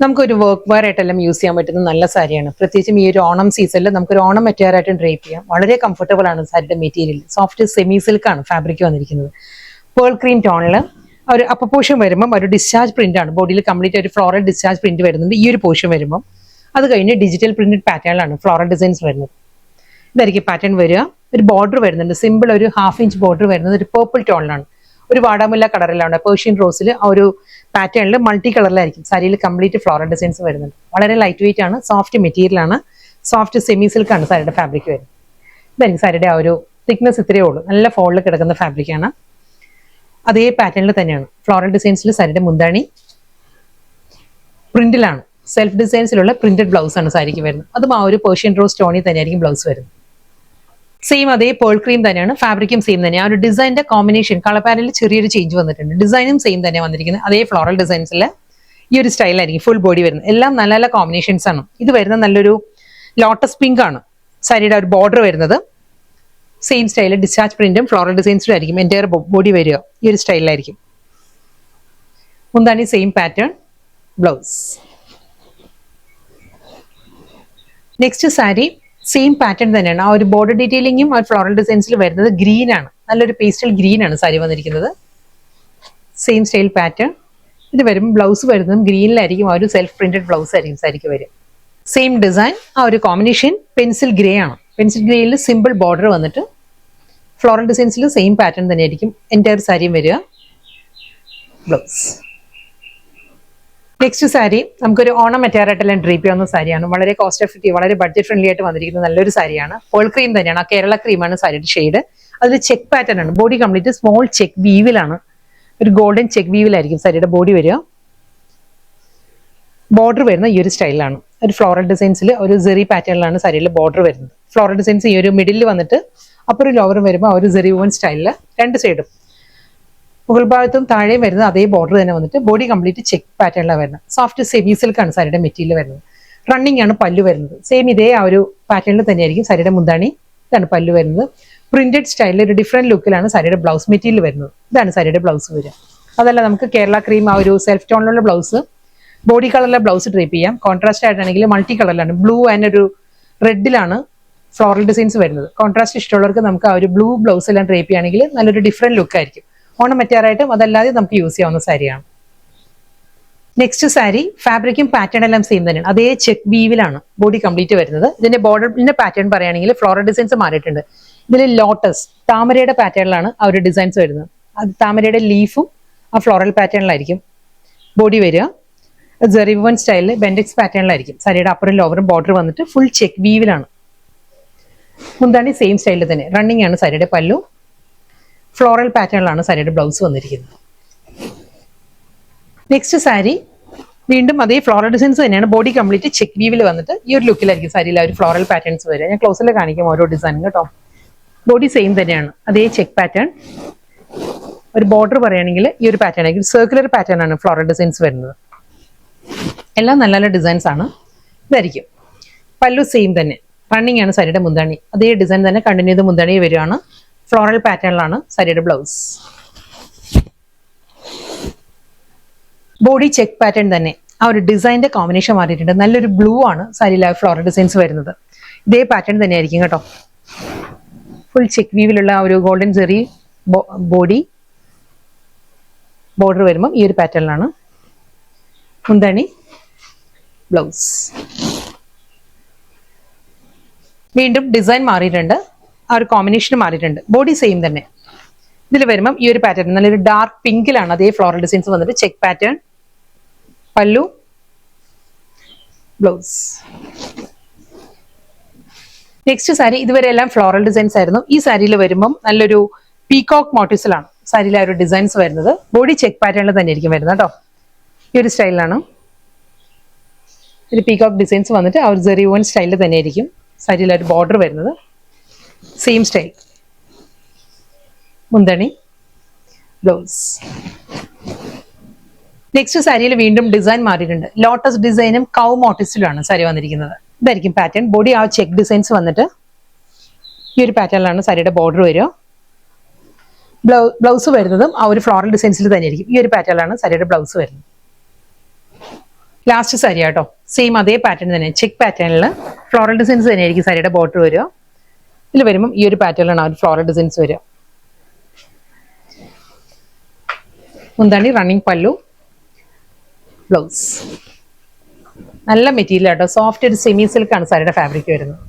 നമുക്കൊരു work wear ആയിട്ടെല്ലാം use ചെയ്യാൻ പറ്റുന്ന നല്ല സാരിയാണ്. പ്രത്യേകിച്ചും ഈ ഒരു ഓണം സീസണിൽ നമുക്കൊരു ഓണം മെറ്റീരിയൽ ആയിട്ട് ഡ്രേപ്പ് ചെയ്യാം. വളരെ കംഫർട്ടബിൾ ആണ് സാരിയുടെ മെറ്റീരിയൽ. സോഫ്റ്റ് സെമി സിൽക്ക് ആണ് ഫാബ്രിക് വന്നിരിക്കുന്നത്. പേൾ ക്രീം ടോണിൽ ഒരു അപ്പർ പോർഷൻ വരുമ്പം ഒരു ഡിസ്ചാർജ് പ്രിന്റ് ആണ്. ബോഡിയിൽ കംപ്ലീറ്റ് ഒരു ഫ്ലോറൽ ഡിസ്ചാർജ് പ്രിന്റ് വരുന്നുണ്ട്. ഈ ഒരു പോർഷൻ വരുമ്പം അത് കഴിഞ്ഞ് ഡിജിറ്റൽ പ്രിന്റഡ് പാറ്റേണിലാണ് ഫ്ലോറൽ ഡിസൈൻസ് വരുന്നത്. ഇതായിരിക്കും പാറ്റേൺ വരിക. ഒരു ബോർഡർ വരുന്നുണ്ട്. സിമ്പിൾ ഒരു 1/2 ഇഞ്ച് ബോർഡർ വരുന്നത് ഒരു പേർപ്പിൾ ടോണിലാണ്. ഒരു വാടാമുല്ല കളറിലാണ്. പേർഷ്യൻ റോസിൽ ആ ഒരു പാറ്റേണിൽ മൾട്ടി കളറിലായിരിക്കും സാരിയിൽ കംപ്ലീറ്റ് ഫ്ലോറൽ ഡിസൈൻസ് വരുന്നുണ്ട്. വളരെ ലൈറ്റ് വെയിറ്റ് ആണ്. സോഫ്റ്റ് മെറ്റീരിയൽ ആണ്. സോഫ്റ്റ് സെമി സിൽക്ക് ആണ് സാരിയുടെ ഫാബ്രിക് വരുന്നത്. ഇതായിരിക്കും സാരിയുടെ ആ ഒരു തിക്നെസ് ഇത്രയേ ഉള്ളൂ. നല്ല ഫോളിൽ കിടക്കുന്ന ഫാബ്രിക് ആണ്. അതേ പാറ്റേണിൽ തന്നെയാണ് ഫ്ലോറൽ ഡിസൈൻസിൽ സാരിയുടെ മുന്താണി പ്രിന്റിലാണ്. സെൽഫ് ഡിസൈൻസിലുള്ള പ്രിന്റഡ് ബ്ലൗസ് ആണ് സാരിക്ക് വരുന്നത്. അതും ആ ഒരു പേർഷ്യൻ റോസ് ടോണിൽ തന്നെയായിരിക്കും ബ്ലൗസ് വരുന്നത്. സെയിം അതേ പേൾ ക്രീം തന്നെയാണ്. ഫാബ്രിക്കും സെയിം തന്നെയാണ്. ആ ഒരു ഡിസൈനിന്റെ കോമ്പിനേഷൻ കളർ പാനലിൽ ചെറിയൊരു ചേഞ്ച് വന്നിട്ടുണ്ട്. ഡിസൈനും സെയിം തന്നെ വന്നിരിക്കുന്നത്. അതേ ഫ്ലോറൽ ഡിസൈൻസിൽ ഈ ഒരു സ്റ്റൈലായിരിക്കും ഫുൾ ബോഡി വരുന്നത്. എല്ലാം നല്ല നല്ല കോമ്പിനേഷൻസ് ആണ്. ഇത് വരുന്നത് നല്ലൊരു ലോട്ടസ് പിങ്ക് ആണ് സാരിയുടെ ഒരു ബോർഡർ വരുന്നത്. സെയിം സ്റ്റൈലിൽ ഡിസ്ചാർജ് പ്രിന്റും ഫ്ലോറൽ ഡിസൈൻസും ആയിരിക്കും എൻ്റയർ ബോഡി വരിക. ഈ ഒരു സ്റ്റൈലിലായിരിക്കും. മുന്താണി same pattern blouse. Next sari same pattern തന്നെയാണ്. ആ ഒരു ബോർഡർ ഡീറ്റെയിലിംഗും ആ ഫ്ലോറൽ ഡിസൈൻസിൽ വരുന്നത് ഗ്രീൻ ആണ്. നല്ലൊരു പേസ്റ്റൽ ഗ്രീൻ ആണ് സാരി വന്നിരിക്കുന്നത്. Same style pattern. ഇത് വരുമ്പോൾ ബ്ലൗസ് വരുന്നതും ഗ്രീനിലായിരിക്കും. ആ ഒരു സെൽഫ് പ്രിന്റഡ് ബ്ലൗസ് ആയിരിക്കും സാരിക്ക് വരും. Same design. ആ ഒരു കോമ്പിനേഷൻ പെൻസിൽ ഗ്രേ ആണ്. പെൻസിൽ ഗ്രേയിൽ സിമ്പിൾ ബോർഡർ വന്നിട്ട് ഫ്ലോറൽ ഡിസൈൻസിൽ സെയിം പാറ്റേൺ തന്നെയായിരിക്കും എൻ്റയർ സാരിയും വരിക. ബ്ലൗസ്. നെക്സ്റ്റ് സാരി നമുക്കൊരു ഓണം മെറ്റീരിയൽ ഡ്രീപ്പ് ചെയ്യുന്ന സാരിയാണ്. വളരെ കോസ്റ്റ് എഫക്റ്റീവ്, വളരെ ബഡ്ജറ്റ് ഫ്രണ്ട്ലി ആയിട്ട് വന്നിരിക്കുന്ന നല്ലൊരു സാരിയാണ്. പേൾ ക്രീം തന്നെയാണ്. ആ കേരള ക്രീമാണ് സാരിയുടെ ഷെയ്ഡ്. അതിൽ ചെക്ക് പാറ്റേൺ ആണ്. ബോഡി കംപ്ലീറ്റ് സ്മോൾ ചെക്ക് വീവിലാണ്. ഒരു ഗോൾഡൻ ചെക്ക് വീവിലായിരിക്കും സാരിയുടെ ബോഡി വരിക. ബോർഡർ വരുന്ന ഈ ഒരു സ്റ്റൈലാണ്. ഒരു ഫ്ലോറൽ ഡിസൈൻസിൽ ഒരു സെറി പാറ്റേണിലാണ് സാരിയിൽ ബോർഡർ വരുന്നത്. ഫ്ലോറൽ ഡിസൈൻസ് ഈ ഒരു മിഡിൽ വന്നിട്ട് അപ്പുറം ലോവറും വരുമ്പോൾ ആ ഒരു സെറി വൺ സ്റ്റൈലിൽ രണ്ട് സൈഡും മുകൾ ഭാഗത്തും താഴെയും വരുന്നത് അതേ ബോർഡർ തന്നെ വന്നിട്ട് ബോഡി കംപ്ലീറ്റ് ചെക്ക് പാറ്റേണിലാണ് വരുന്നത്. സോഫ്റ്റ് സെമി സിൽക്കാണ് സാരിയുടെ മെറ്റീരിയൽ വരുന്നത്. റണ്ണിങ് ആണ് പല്ലു വരുന്നത്. സെയിം ഇതേ ആ ഒരു പാറ്റേണിൽ തന്നെയായിരിക്കും സാരിയുടെ മുന്താണി. ഇതാണ് പല്ലു വരുന്നത്. പ്രിന്റഡ് സ്റ്റൈലിൽ ഒരു ഡിഫറെന്റ് ലുക്കിലാണ് സാരിയുടെ ബ്ലൗസ് മെറ്റീരിയൽ വരുന്നത്. ഇതാണ് സാരിയുടെ ബ്ലൗസ് വരിക. അതല്ല നമുക്ക് കേരള ക്രീം ആ ഒരു സെൽഫ് ടോണിലുള്ള ബ്ലൗസ് ബോഡി കളറിലെ ബ്ലൗസ് ഡ്രേപ്പ് ചെയ്യാം. കോൺട്രാസ്റ്റ് ആയിട്ടാണെങ്കിൽ മൾട്ടി കളറിലാണ്. ബ്ലൂ ആൻഡ് ഒരു റെഡിലാണ് ഫ്ലോറൽ ഡിസൈൻസ് വരുന്നത്. കോൺട്രാസ്റ്റ് ഇഷ്ടമുള്ളവർക്ക് നമുക്ക് ആ ഒരു ബ്ലൂ ബ്ലൗസ് എല്ലാം ഡ്രേപ്പ് ചെയ്യുകയാണെങ്കിൽ നല്ലൊരു ഡിഫറെന്റ് ലുക്ക് ആയിരിക്കും. ഓണം മെറ്റീരിയലായിട്ടും അതല്ലാതെ നമുക്ക് യൂസ് ചെയ്യാവുന്ന സാരിയാണ്. നെക്സ്റ്റ് സാരി ഫാബ്രിക്കും പാറ്റേൺ എല്ലാം സെയിം തന്നെയാണ്. അതേ ചെക്ക് വീവിലാണ് ബോഡി കംപ്ലീറ്റ് വരുന്നത്. ഇതിന്റെ ബോർഡറിന്റെ പാറ്റേൺ പറയുകയാണെങ്കിൽ ഫ്ലോറൽ ഡിസൈൻസ് മാറിയിട്ടുണ്ട്. ഇതിൽ ലോട്ടസ് താമരയുടെ പാറ്റേണിലാണ് ആ ഒരു ഡിസൈൻസ് വരുന്നത്. അത് താമരയുടെ ലീഫും ആ ഫ്ലോറൽ പാറ്റേണിലായിരിക്കും ബോഡി വരിക. ജെറിവൺ സ്റ്റൈലിൽ ബെൻഡെക്സ് പാറ്റേണിലായിരിക്കും സാരിയുടെ അപ്പറും ലോവറും ബോർഡർ വന്നിട്ട് ഫുൾ ചെക്ക് വീവിലാണ്. മുന്താണി സെയിം സ്റ്റൈലിൽ തന്നെ. റണ്ണിങ് ആണ് സാരിയുടെ പല്ലു. ഫ്ലോറൽ പാറ്റേണിലാണ് സാരിയുടെ ബ്ലൗസ് വന്നിരിക്കുന്നത്. നെക്സ്റ്റ് സാരി വീണ്ടും അതേ ഫ്ലോറൽ ഡിസൈൻസ് തന്നെയാണ്. ബോഡി കംപ്ലീറ്റ് ചെക്ക് വീവിൽ വന്നിട്ട് ഈ ഒരു ലുക്കിലായിരിക്കും സാരിയിൽ ഒരു ഫ്ലോറൽ പാറ്റേൺസ് വരിക. ഞാൻ ക്ലോസിൽ കാണിക്കാം ഓരോ ഡിസൈനും കേട്ടോ. ബോഡി സെയിം തന്നെയാണ്. അതേ ചെക്ക് പാറ്റേൺ. ഒരു ബോർഡർ പറയുകയാണെങ്കിൽ ഈ ഒരു പാറ്റേൺ ആയിരിക്കും. സർക്കുലർ പാറ്റേൺ ആണ് ഫ്ലോറൽ ഡിസൈൻസ് വരുന്നത്. എല്ലാം നല്ല നല്ല ഡിസൈൻസ് ആണ്. ഇതായിരിക്കും പല്ലു സെയിം തന്നെ. റണ്ണിങ് ആണ് സാരിയുടെ മുന്താണി. അതേ ഡിസൈൻ തന്നെ കണ്ടിന്യൂ ചെയ്ത് മുന്താണി വരികയാണ്. ഫ്ലോറൽ പാറ്റേണിലാണ് സാരിയുടെ ബ്ലൗസ്. ബോഡി ചെക്ക് പാറ്റേൺ തന്നെ. ആ ഒരു ഡിസൈനിന്റെ കോമ്പിനേഷൻ മാറിയിട്ടുണ്ട്. നല്ലൊരു ബ്ലൂ ആണ് സാരിയിൽ ഫ്ലോറൽ ഡിസൈൻസ് വരുന്നത്. ഇതേ പാറ്റേൺ തന്നെ ആയിരിക്കും കേട്ടോ. ഫുൾ ചെക്ക് വീവിലുള്ള ആ ഒരു ഗോൾഡൻ ജെറി ബോഡി ബോർഡർ വരുമ്പോൾ ഈ ഒരു പാറ്റേണിലാണ് മുന്താണി ബ്ലൗസ്. വീണ്ടും ഡിസൈൻ മാറിയിട്ടുണ്ട്. ആ ഒരു കോമ്പിനേഷൻ മാറിയിട്ടുണ്ട്. ബോഡി സെയിം തന്നെ. ഇതിൽ വരുമ്പം ഈ ഒരു പാറ്റേൺ നല്ലൊരു ഡാർക്ക് പിങ്കിലാണ് അതേ ഫ്ലോറൽ ഡിസൈൻസ് വന്നിട്ട് ചെക്ക് പാറ്റേൺ. പല്ലു ബ്ലൗസ്. നെക്സ്റ്റ് സാരി ഇതുവരെ എല്ലാം ഫ്ലോറൽ ഡിസൈൻസ് ആയിരുന്നു. ഈ സാരിയിൽ വരുമ്പം നല്ലൊരു പീകോക്ക് മോട്ടീവ്സിലാണ് സാരിയിലെ ഒരു ഡിസൈൻസ് വരുന്നത്. ബോഡി ചെക്ക് പാറ്റേണിൽ തന്നെ ആയിരിക്കും വരുന്നത് കേട്ടോ. ഈ ഒരു സ്റ്റൈലിലാണ് ഒരു പീകോക്ക് ഡിസൈൻസ് വന്നിട്ട് ആ ഒരു ജെറിവൺ സ്റ്റൈലിൽ തന്നെ ആയിരിക്കും സാരിയിലെ ഒരു ബോർഡർ വരുന്നത്. Same style. മുന്താണി ബ്ലൗസ്. നെക്സ്റ്റ് സാരിയിൽ വീണ്ടും ഡിസൈൻ മാറിയിട്ടുണ്ട്. ലോട്ടസ് ഡിസൈനും കൗ മോട്ടിസിലുമാണ് സാരി വന്നിരിക്കുന്നത്. ഇതായിരിക്കും പാറ്റേൺ. ബോഡി ആ ചെക്ക് ഡിസൈൻസ് വന്നിട്ട് ഈ ഒരു പാറ്റേണിലാണ് സാരിയുടെ ബോർഡർ വരിക. ബ്ലൗസ് വരുന്നതും ആ ഒരു ഫ്ലോറൽ ഡിസൈൻസിൽ തന്നെ ആയിരിക്കും. ഈ ഒരു പാറ്റേണിലാണ് സാരിയുടെ ബ്ലൗസ് വരുന്നത്. ലാസ്റ്റ് സാരി ആട്ടോ, സെയിം അതേ പാറ്റേൺ തന്നെ, ചെക്ക് പാറ്റേണിൽ ഫ്ലോറൽ ഡിസൈൻസ് തന്നെയായിരിക്കും സാരിയുടെ ബോർഡർ വരിക. ഇതിൽ വരുമ്പം ഈ ഒരു പാറ്റേണിലാണ് ആ ഒരു ഫ്ലോറൽ ഡിസൈൻസ് വരിക. മുന്താണി, റണ്ണിങ് പല്ലു, ബ്ലൗസ്. നല്ല മെറ്റീരിയൽ ആട്ടോ, സോഫ്റ്റ് ഒരു സെമി സിൽക്കാണ് സാരിയുടെ ഫാബ്രിക് വരുന്നത്.